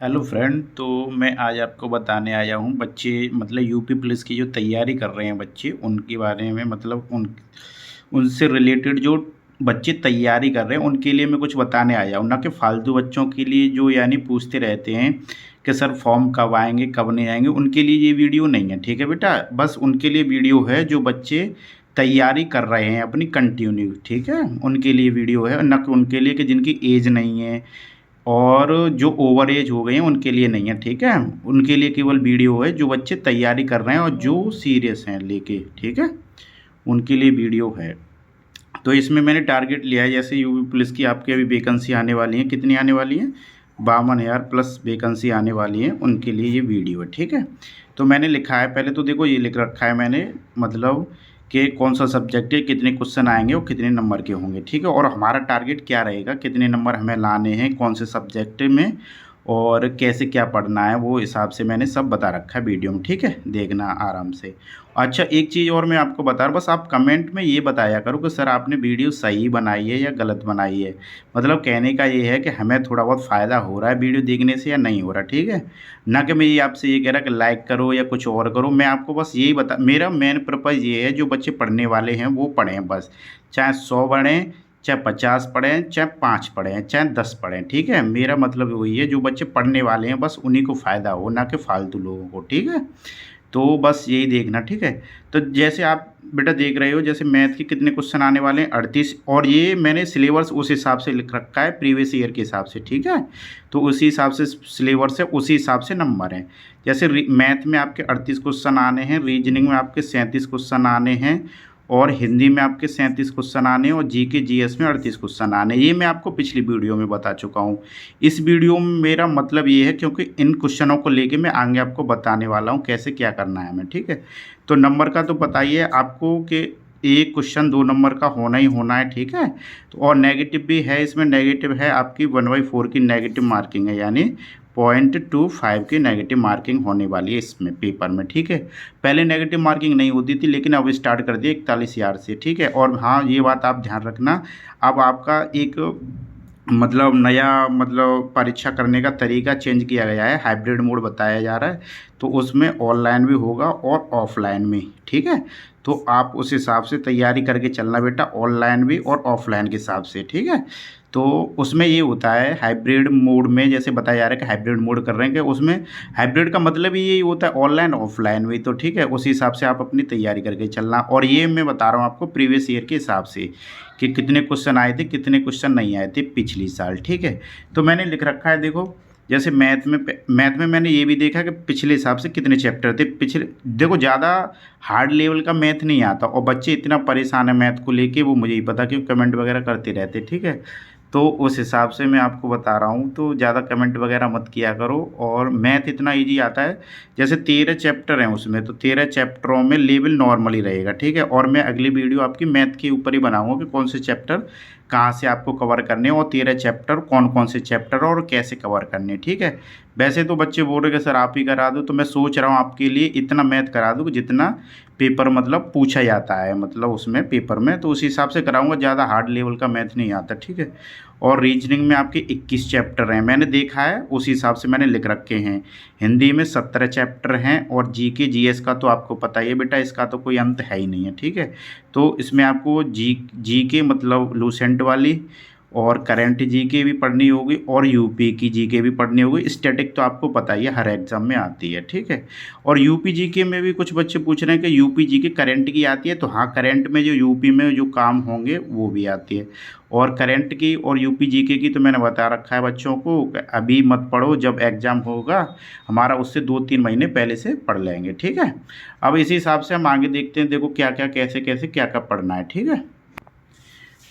Hello friend. तो मैं आज आपको बताने आया हूँ बच्चे मतलब यूपी पुलिस की जो तैयारी कर रहे हैं बच्चे उनके बारे में मतलब उनसे रिलेटेड जो बच्चे तैयारी कर रहे हैं उनके लिए मैं कुछ बताने आया हूँ, ना कि फालतू बच्चों के लिए जो यानी पूछते रहते हैं कि सर फॉर्म कब आएंगे कब नहीं आएंगे। उनके लिए ये वीडियो नहीं है, ठीक है बेटा। बस उनके लिए वीडियो है जो बच्चे तैयारी कर रहे हैं अपनी कंटिन्यू, ठीक है। उनके लिए वीडियो है, ना कि उनके लिए कि जिनकी एज नहीं है और जो ओवर एज हो गए हैं उनके लिए नहीं है, ठीक है। उनके लिए केवल वीडियो है जो बच्चे तैयारी कर रहे हैं और जो सीरियस हैं लेके, ठीक है, उनके लिए वीडियो है। तो इसमें मैंने टारगेट लिया है, जैसे यूपी पुलिस की आपकी अभी वैकेंसी आने वाली है, कितनी आने वाली है, 52,000 प्लस वैकेंसी आने वाली है, उनके लिए ये वीडियो है, ठीक है। तो मैंने लिखा है, पहले तो देखो ये लिख रखा है मैंने, मतलब कि कौन सा सब्जेक्ट है, कितने क्वेश्चन आएंगे और कितने नंबर के होंगे, ठीक है। और हमारा टारगेट क्या रहेगा, कितने नंबर हमें लाने हैं कौन से सब्जेक्ट में और कैसे क्या पढ़ना है, वो हिसाब से मैंने सब बता रखा है वीडियो में, ठीक है, देखना आराम से। अच्छा, एक चीज़ और मैं आपको बता रहा हूँ, बस आप कमेंट में ये बताया करो कि सर आपने वीडियो सही बनाई है या गलत बनाई है। मतलब कहने का ये है कि हमें थोड़ा बहुत फ़ायदा हो रहा है वीडियो देखने से या नहीं हो रहा, ठीक है। ना कि मैं ये आपसे ये कह रहा कि लाइक करो या कुछ और करो। मैं आपको बस यही बता, मेरा मेन पर्पज़ ये है जो बच्चे पढ़ने वाले हैं वो पढ़ें बस, चाहे 100 पढ़ें, चाहे 50 पढ़ें, चाहे 5 पढ़ें, चाहे 10 पढ़ें, ठीक है। मेरा मतलब वही है, जो बच्चे पढ़ने वाले हैं बस उन्हीं को फ़ायदा हो, ना कि फालतू लोगों को, ठीक है। तो बस यही देखना, ठीक है। तो जैसे आप बेटा देख रहे हो, जैसे मैथ के कितने क्वेश्चन आने वाले हैं, 38, और ये मैंने सिलेबस उस हिसाब से लिख रखा है प्रीवियस ईयर के हिसाब से, ठीक है। तो उसी हिसाब से सिलेबस है, उसी हिसाब से नंबर हैं। जैसे मैथ में आपके 38 क्वेश्चन आने हैं, रीजनिंग में आपके 37 क्वेश्चन आने हैं, और हिंदी में आपके 37 क्वेश्चन आने और जीके जीएस में 38 क्वेश्चन आने। ये मैं आपको पिछली वीडियो में बता चुका हूँ। इस वीडियो में मेरा मतलब ये है क्योंकि इन क्वेश्चनों को लेके मैं आगे आपको बताने वाला हूँ कैसे क्या करना है हमें, ठीक है। तो नंबर का तो पता ही है आपको कि एक क्वेश्चन 2 नंबर का होना ही होना है, ठीक है। तो और नेगेटिव भी है, इसमें नेगेटिव है आपकी 1/4 की नेगेटिव मार्किंग है, यानी 0.25 की नेगेटिव मार्किंग होने वाली है इसमें पेपर में, ठीक है। पहले नेगेटिव मार्किंग नहीं होती थी लेकिन अब स्टार्ट कर दिया 41,000 से, ठीक है। और हाँ, ये बात आप ध्यान रखना, अब आपका एक मतलब नया मतलब परीक्षा करने का तरीका चेंज किया गया है, हाइब्रिड मोड बताया जा रहा है। तो उसमें ऑनलाइन भी होगा और ऑफलाइन भी, ठीक है। तो आप उस हिसाब से तैयारी करके चलना बेटा, ऑनलाइन भी और ऑफलाइन के हिसाब से, ठीक है। तो उसमें ये होता है हाइब्रिड मोड में, जैसे बताया जा रहा है कि हाइब्रिड मोड कर रहे हैं, कि उसमें हाइब्रिड का मतलब ही यही होता है ऑनलाइन ऑफलाइन भी, तो ठीक है। उसी हिसाब से आप अपनी तैयारी करके चलना। और ये मैं बता रहा हूँ आपको प्रीवियस ईयर के हिसाब से कि कितने क्वेश्चन आए थे कितने क्वेश्चन नहीं आए थे पिछली साल, ठीक है। तो मैंने लिख रखा है, देखो जैसे मैथ में मैंने ये भी देखा कि पिछले हिसाब से कितने चैप्टर थे पिछले। देखो ज़्यादा हार्ड लेवल का मैथ नहीं आता और बच्चे इतना परेशान है मैथ को लेके, वो मुझे ही पता, क्योंकि कमेंट वगैरह करते रहते, ठीक है। तो उस हिसाब से मैं आपको बता रहा हूँ, तो ज़्यादा कमेंट वगैरह मत किया करो। और मैथ इतना इजी आता है, जैसे 13 चैप्टर हैं उसमें, तो 13 चैप्टरों में लेवल नॉर्मल ही रहेगा, ठीक है। और मैं अगली वीडियो आपकी मैथ के ऊपर ही बनाऊंगा कि कौन से चैप्टर कहाँ से आपको कवर करने और 13 चैप्टर कौन कौन से चैप्टर और कैसे कवर करने, ठीक है। वैसे तो बच्चे बोल रहे कि सर आप ही करा दो, तो मैं सोच रहा हूँ आपके लिए इतना मैथ करा दूँ जितना पेपर मतलब पूछा जाता है, मतलब उसमें पेपर में, तो उसी हिसाब से कराऊंगा। ज़्यादा हार्ड लेवल का मैथ नहीं आता, ठीक है। और रीजनिंग में आपके 21 चैप्टर हैं, मैंने देखा है उसी हिसाब से मैंने लिख रखे हैं। हिंदी में 17 चैप्टर हैं और जीके जीएस का तो आपको पता ही है बेटा, इसका तो कोई अंत है ही नहीं है, ठीक है। तो इसमें आपको जीके मतलब लूसेंट वाली और करंट जीके भी पढ़नी होगी और यूपी की जीके भी पढ़नी होगी। स्टैटिक तो आपको पता ही है हर एग्जाम में आती है, ठीक है। और यूपी जीके में भी कुछ बच्चे पूछ रहे हैं कि यूपी जीके करंट की आती है, तो हाँ, करंट में जो यूपी में जो काम होंगे वो भी आती है। और करंट की और यूपी जीके की तो मैंने बता रखा है बच्चों को, अभी मत पढ़ो, जब एग्ज़ाम होगा हमारा उससे 2-3 महीने पहले से पढ़ लेंगे, ठीक है। अब इसी हिसाब से हम आगे देखते हैं, देखो क्या क्या कैसे कैसे क्या क्या पढ़ना है, ठीक है।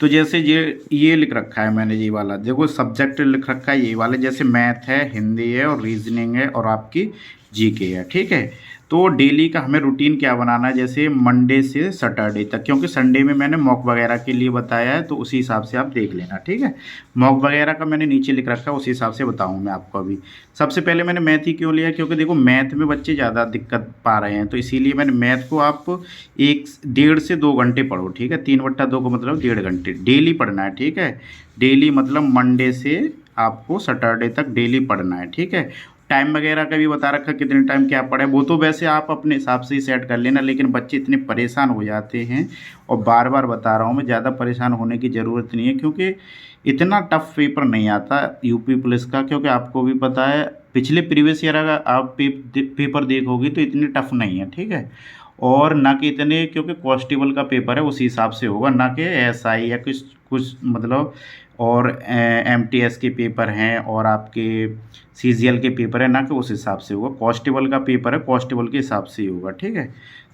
तो जैसे ये लिख रखा है मैंने, ये वाला देखो सब्जेक्ट लिख रखा है, ये वाले जैसे मैथ है, हिंदी है और रीजनिंग है और आपकी जीके है, ठीक है। तो डेली का हमें रूटीन क्या बनाना है, जैसे मंडे से सैटरडे तक, क्योंकि संडे में मैंने मॉक वगैरह के लिए बताया है, तो उसी हिसाब से आप देख लेना, ठीक है। मॉक वगैरह का मैंने नीचे लिख रखा है, उसी हिसाब से बताऊँ मैं आपको अभी। सबसे पहले मैंने मैथ ही क्यों लिया, क्योंकि देखो मैथ में बच्चे ज़्यादा दिक्कत पा रहे हैं, तो इसीलिए मैंने मैथ को आप 1-1.5 से 2 घंटे पढ़ो, ठीक है। 3/2 को मतलब 1.5 घंटे डेली पढ़ना है, ठीक है। डेली मतलब मंडे से आपको सैटरडे तक डेली पढ़ना है, ठीक है। टाइम वगैरह का भी बता रखा कितने टाइम क्या पढ़े, वो तो वैसे आप अपने हिसाब से ही सेट कर लेना, लेकिन बच्चे इतने परेशान हो जाते हैं। और बार बार बता रहा हूँ मैं, ज़्यादा परेशान होने की ज़रूरत नहीं है, क्योंकि इतना टफ पेपर नहीं आता यूपी पुलिस का, क्योंकि आपको भी पता है पिछले प्रीवियस ईयर अगर आप पेपर देखोगे तो इतनी टफ नहीं है, ठीक है। और ना कि इतने, क्योंकि कॉन्स्टेबल का पेपर है उसी हिसाब से होगा, ना कि एसआई या कुछ कुछ मतलब, और एमटीएस के पेपर हैं और आपके सीजीएल के पेपर है, ना कि उस हिसाब से होगा। कांस्टेबल का पेपर है, कांस्टेबल के हिसाब से ही होगा, ठीक है।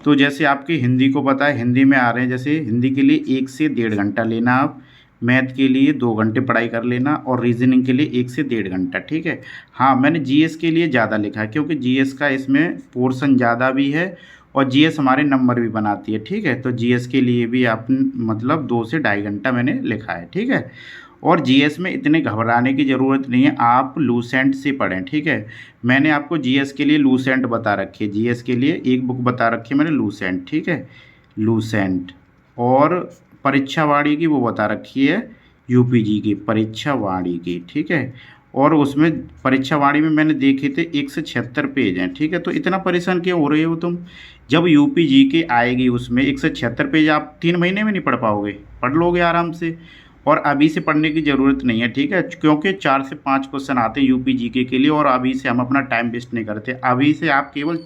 तो जैसे आपकी हिंदी को पता है, हिंदी में आ रहे हैं, जैसे हिंदी के लिए 1 से 1.5 घंटा लेना आप, मैथ के लिए 2 घंटे पढ़ाई कर लेना, और रीजनिंग के लिए 1 से 1.5 घंटा, ठीक है। हाँ, मैंने जीएस के लिए ज़्यादा लिखा है, क्योंकि जीएस का इसमें पोर्शन ज़्यादा भी है, और जीएस हमारे नंबर भी बनाती है, ठीक है। तो जीएस के लिए भी आप मतलब 2 से 2.5 घंटा मैंने लिखा है, ठीक है। और जीएस में इतने घबराने की ज़रूरत नहीं है, आप लूसेंट से पढ़ें, ठीक है। मैंने आपको जीएस के लिए लूसेंट बता रखी है, जीएस के लिए एक बुक बता रखी है मैंने, लूसेंट, ठीक है, लूसेंट। और परीक्षावाणी की वो बता रखी है, यूपीजी की परीक्षावाणी की, ठीक है। और उसमें परीक्षावाणी में मैंने देखे थे 176 पेज हैं, ठीक है। तो इतना परेशान क्यों हो रहे हो तुम? जब यूपीजी के आएगी उसमें 176 पेज, आप 3 महीने में नहीं पढ़ पाओगे, पढ़ लोगे आराम से। और अभी से पढ़ने की ज़रूरत नहीं है, ठीक है, क्योंकि 4 से 5 क्वेश्चन आते हैं यूपी जीके के लिए, और अभी से हम अपना टाइम वेस्ट नहीं करते। अभी से आप केवल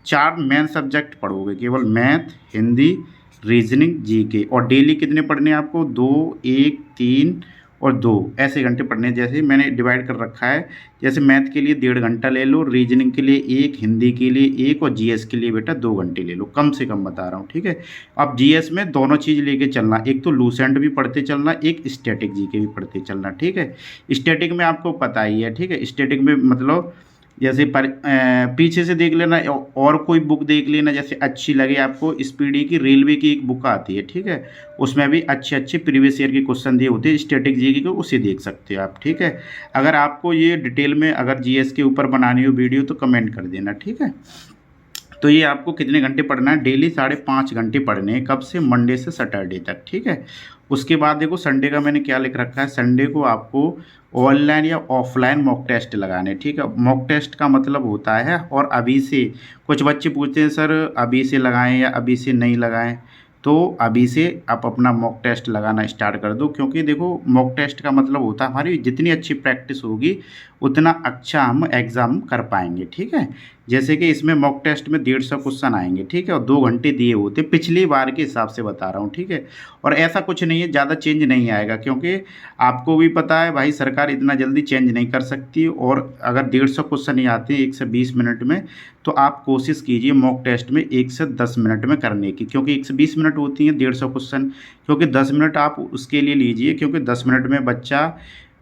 4 मेन सब्जेक्ट पढ़ोगे, केवल मैथ, हिंदी, रीजनिंग, जीके। और डेली कितने पढ़ने हैं आपको? 2, 1, 3 और 2 ऐसे घंटे पढ़ने हैं। जैसे मैंने डिवाइड कर रखा है, जैसे मैथ के लिए 1.5 घंटा ले लो, रीजनिंग के लिए 1, हिंदी के लिए 1, और जीएस के लिए बेटा 2 घंटे ले लो, कम से कम बता रहा हूँ, ठीक है। अब जीएस में दोनों चीज़ लेके चलना, एक तो लूसेंट भी पढ़ते चलना, एक स्टैटिक जीके भी पढ़ते चलना, ठीक है। स्टैटिक में आपको पता ही है, ठीक है, स्टैटिक में मतलब जैसे पीछे से देख लेना, और कोई बुक देख लेना जैसे अच्छी लगे आपको। स्पीडी की रेलवे की एक बुक आती है, ठीक है, उसमें भी अच्छे अच्छे प्रीवियस ईयर के क्वेश्चन दिए होते हैं स्टैटिक जीके को, उसे देख सकते हो आप, ठीक है। अगर आपको ये डिटेल में अगर जीएस के ऊपर बनानी हो वीडियो तो कमेंट कर देना, ठीक है। तो ये आपको कितने घंटे पढ़ना है? डेली 5.5 घंटे पढ़ने हैं, कब से? मंडे से सैटरडे तक, ठीक है। उसके बाद देखो संडे का मैंने क्या लिख रखा है, संडे को आपको ऑनलाइन या ऑफलाइन मॉक टेस्ट लगाने, ठीक है। मॉक टेस्ट का मतलब होता है, और अभी से कुछ बच्चे पूछते हैं सर अभी से लगाएं या अभी से नहीं लगाएं, तो अभी से आप अपना मॉक टेस्ट लगाना स्टार्ट कर दो, क्योंकि देखो मॉक टेस्ट का मतलब होता है हमारी जितनी अच्छी प्रैक्टिस होगी उतना अच्छा हम एग्ज़ाम कर पाएंगे, ठीक है। जैसे कि इसमें मॉक टेस्ट में 150 क्वेश्चन आएंगे, ठीक है, और 2 घंटे दिए होते पिछली बार के हिसाब से बता रहा हूँ, ठीक है। और ऐसा कुछ नहीं है, ज़्यादा चेंज नहीं आएगा, क्योंकि आपको भी पता है भाई सरकार इतना जल्दी चेंज नहीं कर सकती। और अगर 150 क्वेश्चन ही आते हैं 1 से 20 मिनट में, तो आप कोशिश कीजिए मॉक टेस्ट में 1 से 10 मिनट में करने की, क्योंकि 1 से 20 मिनट होती हैं 150 क्वेश्चन, क्योंकि 10 मिनट आप उसके लिए लीजिए, क्योंकि 10 मिनट में बच्चा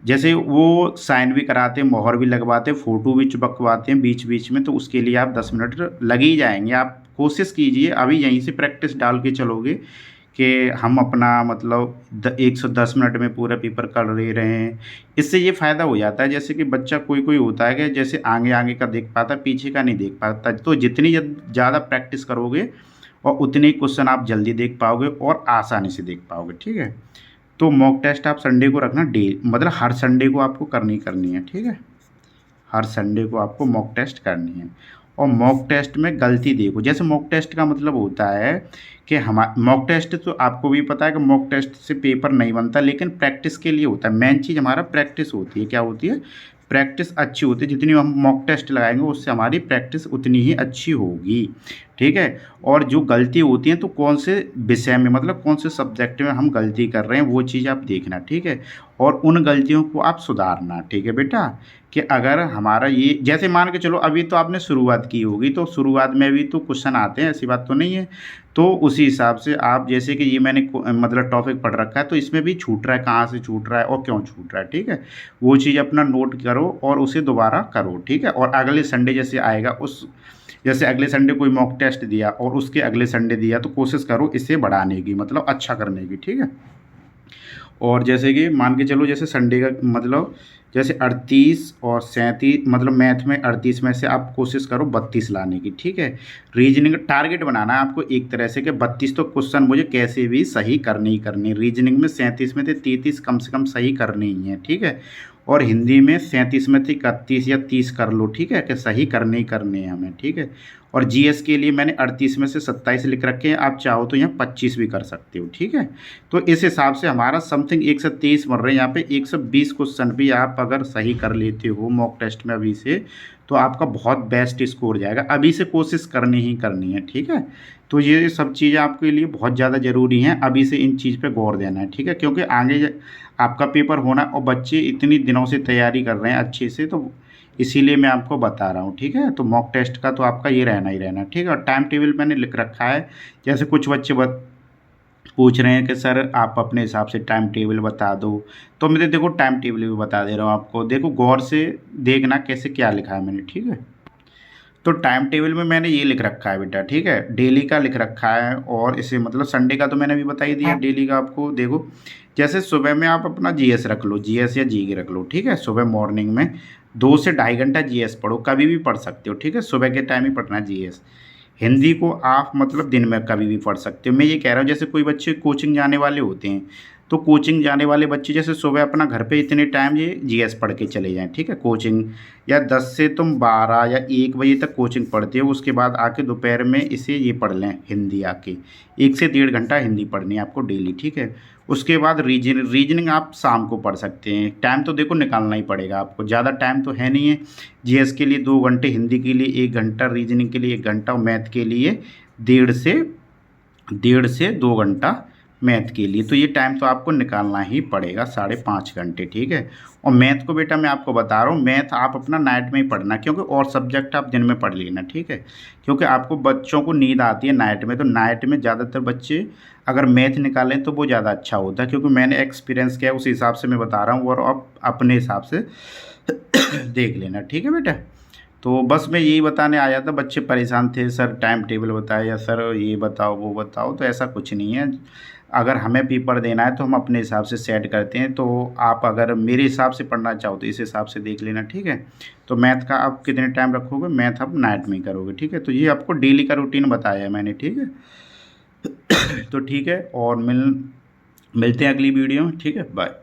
जैसे वो साइन भी कराते हैं, मोहर भी लगवाते हैं, फ़ोटो भी चिपकवाते हैं बीच बीच में, तो उसके लिए आप 10 मिनट लग ही जाएंगे। आप कोशिश कीजिए अभी यहीं से प्रैक्टिस डाल के चलोगे कि हम अपना मतलब 110 मिनट में पूरा पेपर कर ले रहे हैं। इससे ये फ़ायदा हो जाता है, जैसे कि बच्चा कोई कोई होता है कि जैसे आगे आगे का देख पाता, पीछे का नहीं देख पाता। तो जितनी ज़्यादा प्रैक्टिस करोगे और उतने ही क्वेश्चन आप जल्दी देख पाओगे और आसानी से देख पाओगे, ठीक है। तो मॉक टेस्ट आप संडे को रखना, मतलब हर संडे को आपको करनी है, ठीक है। हर संडे को आपको मॉक टेस्ट करनी है। और मॉक टेस्ट में गलती देखो, जैसे मॉक टेस्ट का मतलब होता है कि मॉक टेस्ट तो आपको भी पता है कि मॉक टेस्ट से पेपर नहीं बनता, लेकिन प्रैक्टिस के लिए होता है। मेन चीज़ हमारा प्रैक्टिस होती है, क्या होती है? प्रैक्टिस अच्छी होती है। जितनी हम मॉक टेस्ट लगाएंगे उससे हमारी प्रैक्टिस उतनी ही अच्छी होगी, ठीक है। और जो गलती होती है तो कौन से विषय में, मतलब कौन से सब्जेक्ट में हम गलती कर रहे हैं वो चीज़ आप देखना, ठीक है। और उन गलतियों को आप सुधारना, ठीक है बेटा। कि अगर हमारा ये जैसे मान के चलो अभी तो आपने शुरुआत की होगी, तो शुरुआत में भी तो क्वेश्चन आते हैं, ऐसी बात तो नहीं है। तो उसी हिसाब से आप जैसे कि ये मैंने मतलब टॉपिक पढ़ रखा है, तो इसमें भी छूट रहा है, कहाँ से छूट रहा है और क्यों छूट रहा है, ठीक है। वो चीज़ अपना नोट करो और उसे दोबारा करो, ठीक है। और अगले संडे जैसे आएगा उस जैसे अगले संडे कोई मॉक टेस्ट दिया और उसके अगले संडे दिया, तो कोशिश करो इसे बढ़ाने की, मतलब अच्छा करने की, ठीक है। और जैसे कि मान के चलो जैसे संडे का मतलब जैसे 38 और 37, मतलब मैथ में 38 में से आप कोशिश करो 32 लाने की, ठीक है। रीजनिंग टारगेट बनाना है आपको एक तरह से कि 32 तो क्वेश्चन मुझे कैसे भी सही करने ही करने। रीजनिंग में 37 में से 33 कम से कम सही करने ही है, ठीक है। और हिंदी में 37 में से 31 या 30 कर लो, ठीक है, कि सही करने ही करने हैं हमें, ठीक है। और जीएस के लिए मैंने 38 में से 27 लिख रखे हैं, आप चाहो तो यहाँ 25 भी कर सकते हो, ठीक है। तो इस हिसाब से हमारा समथिंग 123 बन रहे हैं। यहाँ पे 120 क्वेश्चन भी आप अगर सही कर लेते हो मॉक टेस्ट में अभी से, तो आपका बहुत बेस्ट स्कोर जाएगा। अभी से कोशिश करनी ही करनी है, ठीक है। तो ये सब चीज़ें आपके लिए बहुत ज़्यादा ज़रूरी हैं, अभी से इन चीज़ पे गौर देना है, ठीक है, क्योंकि आगे आपका पेपर होना और बच्चे इतनी दिनों से तैयारी कर रहे हैं अच्छे से, तो इसीलिए मैं आपको बता रहा हूँ, ठीक है। तो मॉक टेस्ट का तो आपका ये रहना ही रहना, ठीक है। और टाइम टेबल मैंने लिख रखा है, जैसे कुछ बच्चे पूछ रहे हैं कि सर आप अपने हिसाब से टाइम टेबल बता दो, तो मैं देखो टाइम टेबल भी बता दे रहा हूँ आपको। देखो गौर से देखना कैसे क्या लिखा है मैंने, ठीक है। तो टाइम टेबल में मैंने ये लिख रखा है बेटा, ठीक है, डेली का लिख रखा है। और इसे मतलब संडे का तो मैंने अभी बता ही दिया, डेली का आपको। देखो जैसे सुबह में आप अपना जीएस रख लो, जीएस या जीके रख लो, ठीक है। सुबह मॉर्निंग में 2 से 2.5 घंटा जीएस पढ़ो, कभी भी पढ़ सकते हो, ठीक है। सुबह के टाइम ही पढ़ना है जीएस। हिंदी को आप मतलब दिन में कभी भी पढ़ सकते हो। मैं ये कह रहा हूँ जैसे कोई बच्चे कोचिंग जाने वाले होते हैं, तो कोचिंग जाने वाले बच्चे जैसे सुबह अपना घर पे इतने टाइम ये जीएस पढ़ के चले जाएं, ठीक है, कोचिंग। या 10 से तुम 12 या 1 बजे तक कोचिंग पढ़ते हो, उसके बाद आके दोपहर में इसे ये पढ़ लें हिंदी आके। 1 से 1.5 घंटा हिंदी पढ़नी है आपको डेली, ठीक है। उसके बाद रीजनिंग आप शाम को पढ़ सकते हैं। टाइम तो देखो निकालना ही पड़ेगा आपको, ज़्यादा टाइम तो है नहीं है। जीएस के लिए 2 घंटे, हिंदी के लिए 1 घंटा, रीजनिंग के लिए 1 घंटा और मैथ के लिए 1.5 से 2 घंटा मैथ के लिए। तो ये टाइम तो आपको निकालना ही पड़ेगा, 5.5 घंटे, ठीक है। और मैथ को बेटा मैं आपको बता रहा हूँ, मैथ आप अपना नाइट में ही पढ़ना, क्योंकि और सब्जेक्ट आप दिन में पढ़ लेना, ठीक है। क्योंकि आपको बच्चों को नींद आती है नाइट में, तो नाइट में ज़्यादातर बच्चे अगर मैथ निकालें तो वो ज़्यादा अच्छा होता है, क्योंकि मैंने एक्सपीरियंस किया उस हिसाब से मैं बता रहा हूँ। और आप अपने हिसाब से देख लेना, ठीक है बेटा। तो बस मैं यही बताने आया था, बच्चे परेशान थे सर टाइम टेबल बताए या सर ये बताओ वो बताओ, तो ऐसा कुछ नहीं है। अगर हमें पेपर देना है तो हम अपने हिसाब से सेट करते हैं। तो आप अगर मेरे हिसाब से पढ़ना चाहो तो इस हिसाब से देख लेना, ठीक है। तो मैथ का आप कितने टाइम रखोगे, मैथ आप नाइट में ही करोगे, ठीक है। तो ये आपको डेली का रूटीन बताया है मैंने, ठीक है। तो ठीक है, और मिलते हैं अगली वीडियो में, ठीक है, बाय।